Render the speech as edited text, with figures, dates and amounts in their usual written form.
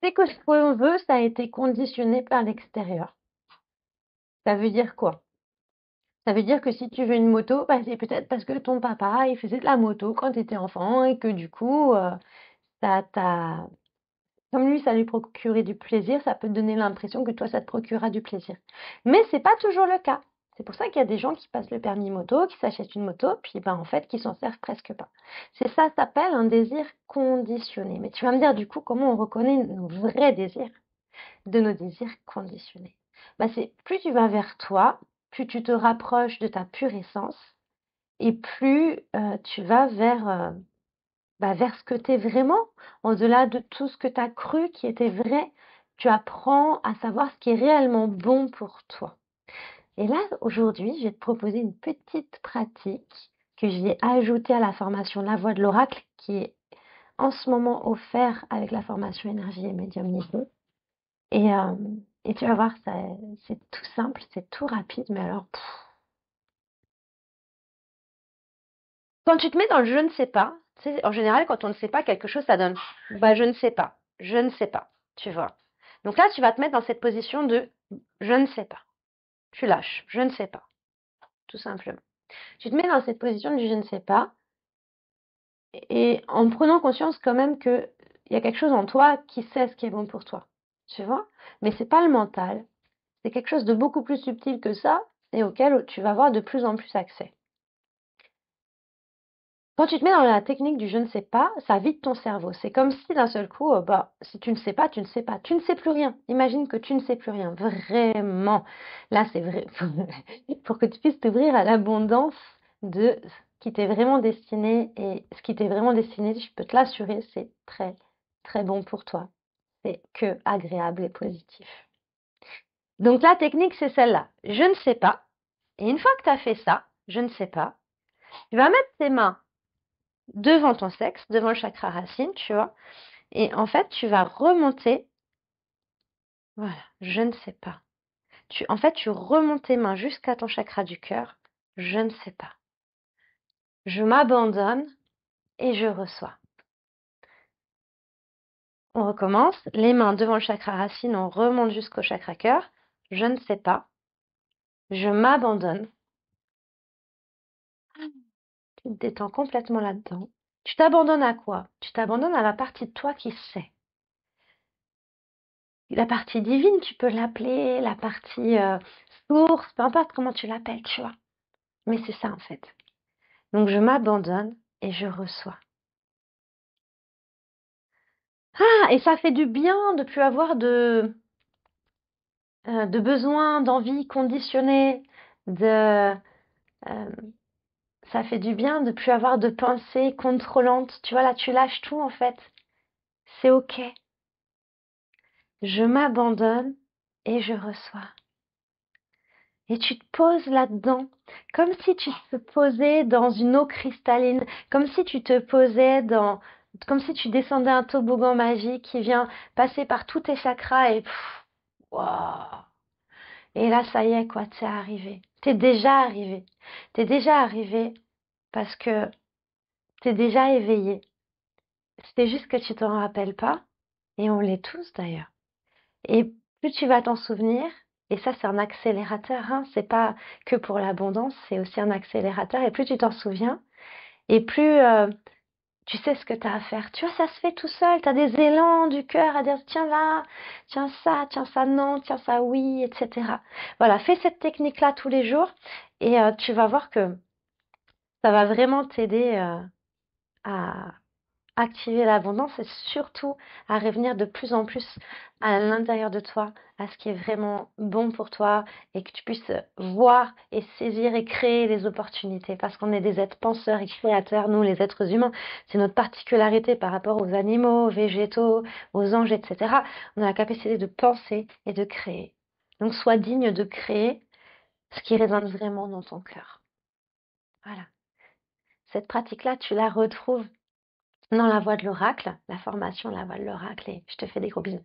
c'est que ce qu'on veut, ça a été conditionné par l'extérieur. Ça veut dire quoi? Ça veut dire que si tu veux une moto, bah, c'est peut-être parce que ton papa, il faisait de la moto quand tu étais enfant et que du coup, ça t'a comme lui, ça lui procurait du plaisir, ça peut te donner l'impression que toi, ça te procurera du plaisir. Mais c'est pas toujours le cas. C'est pour ça qu'il y a des gens qui passent le permis moto, qui s'achètent une moto, puis ben, en fait, qui s'en servent presque pas. C'est ça, ça s'appelle un désir conditionné. Mais tu vas me dire, du coup, comment on reconnaît nos vrais désirs de nos désirs conditionnés? Bah, c'est plus tu vas vers toi, plus tu te rapproches de ta pure essence, et plus tu vas vers ce que tu es vraiment, au-delà de tout ce que tu as cru qui était vrai, tu apprends à savoir ce qui est réellement bon pour toi. Et là, aujourd'hui, je vais te proposer une petite pratique que j'ai ajoutée à la formation La Voix de l'Oracle, qui est en ce moment offerte avec la formation Énergie et Médiumnité. Et, euh, et tu vas voir, c'est tout simple, c'est tout rapide, mais alors, quand tu te mets dans le je ne sais pas, tu sais, en général, quand on ne sait pas quelque chose, ça donne bah je ne sais pas, je ne sais pas, tu vois. Donc là, tu vas te mettre dans cette position de je ne sais pas. Tu lâches, je ne sais pas, tout simplement. Tu te mets dans cette position de je ne sais pas et en prenant conscience quand même que il y a quelque chose en toi qui sait ce qui est bon pour toi, tu vois. Mais c'est pas le mental, c'est quelque chose de beaucoup plus subtil que ça et auquel tu vas avoir de plus en plus accès. Quand tu te mets dans la technique du je ne sais pas, ça vide ton cerveau. C'est comme si d'un seul coup, bah, si tu ne sais pas, tu ne sais pas. Tu ne sais plus rien. Imagine que tu ne sais plus rien. Vraiment. Là, c'est vrai. Pour que tu puisses t'ouvrir à l'abondance de ce qui t'est vraiment destiné. Et ce qui t'est vraiment destiné, je peux te l'assurer, c'est très, très bon pour toi. C'est que agréable et positif. Donc la technique, c'est celle-là. Je ne sais pas. Et une fois que tu as fait ça, je ne sais pas, tu vas mettre tes mains devant ton sexe, devant le chakra racine, tu vois. Et en fait, tu vas remonter. Voilà, je ne sais pas. En fait, tu remontes tes mains jusqu'à ton chakra du cœur. Je ne sais pas. Je m'abandonne et je reçois. On recommence. Les mains devant le chakra racine, on remonte jusqu'au chakra cœur. Je ne sais pas. Je m'abandonne. Tu te détends complètement là-dedans. Tu t'abandonnes à quoi? Tu t'abandonnes à la partie de toi qui sait. La partie divine, tu peux l'appeler, la partie source, peu importe comment tu l'appelles, tu vois. Mais c'est ça en fait. Donc je m'abandonne et je reçois. Ah, et ça fait du bien de plus avoir de besoins, d'envie conditionnés, de, euh, ça fait du bien de plus avoir de pensées contrôlantes. Tu vois, là, tu lâches tout en fait. C'est ok. Je m'abandonne et je reçois. Et tu te poses là-dedans, comme si tu te posais dans une eau cristalline, comme si tu te posais comme si tu descendais un toboggan magique qui vient passer par tous tes chakras et waouh. Et là, ça y est, quoi, t'es arrivé. T'es déjà arrivé. T'es déjà arrivé parce que t'es déjà éveillé. C'est juste que tu t'en rappelles pas, et on l'est tous d'ailleurs. Et plus tu vas t'en souvenir, et ça c'est un accélérateur, hein, c'est pas que pour l'abondance, c'est aussi un accélérateur, et plus tu t'en souviens, et plus tu sais ce que tu as à faire. Tu vois, ça se fait tout seul, tu as des élans du cœur à dire tiens là, tiens ça non, tiens ça oui, etc. Voilà, fais cette technique-là tous les jours, et tu vas voir que ça va vraiment t'aider à activer l'abondance et surtout à revenir de plus en plus à l'intérieur de toi, à ce qui est vraiment bon pour toi et que tu puisses voir et saisir et créer les opportunités parce qu'on est des êtres penseurs et créateurs, nous les êtres humains. C'est notre particularité par rapport aux animaux, aux végétaux, aux anges, etc. On a la capacité de penser et de créer. Donc sois digne de créer ce qui résonne vraiment dans ton cœur. Voilà. Cette pratique-là, tu la retrouves dans la voie de l'oracle, la formation La Voix de l'Oracle, et je te fais des gros bisous.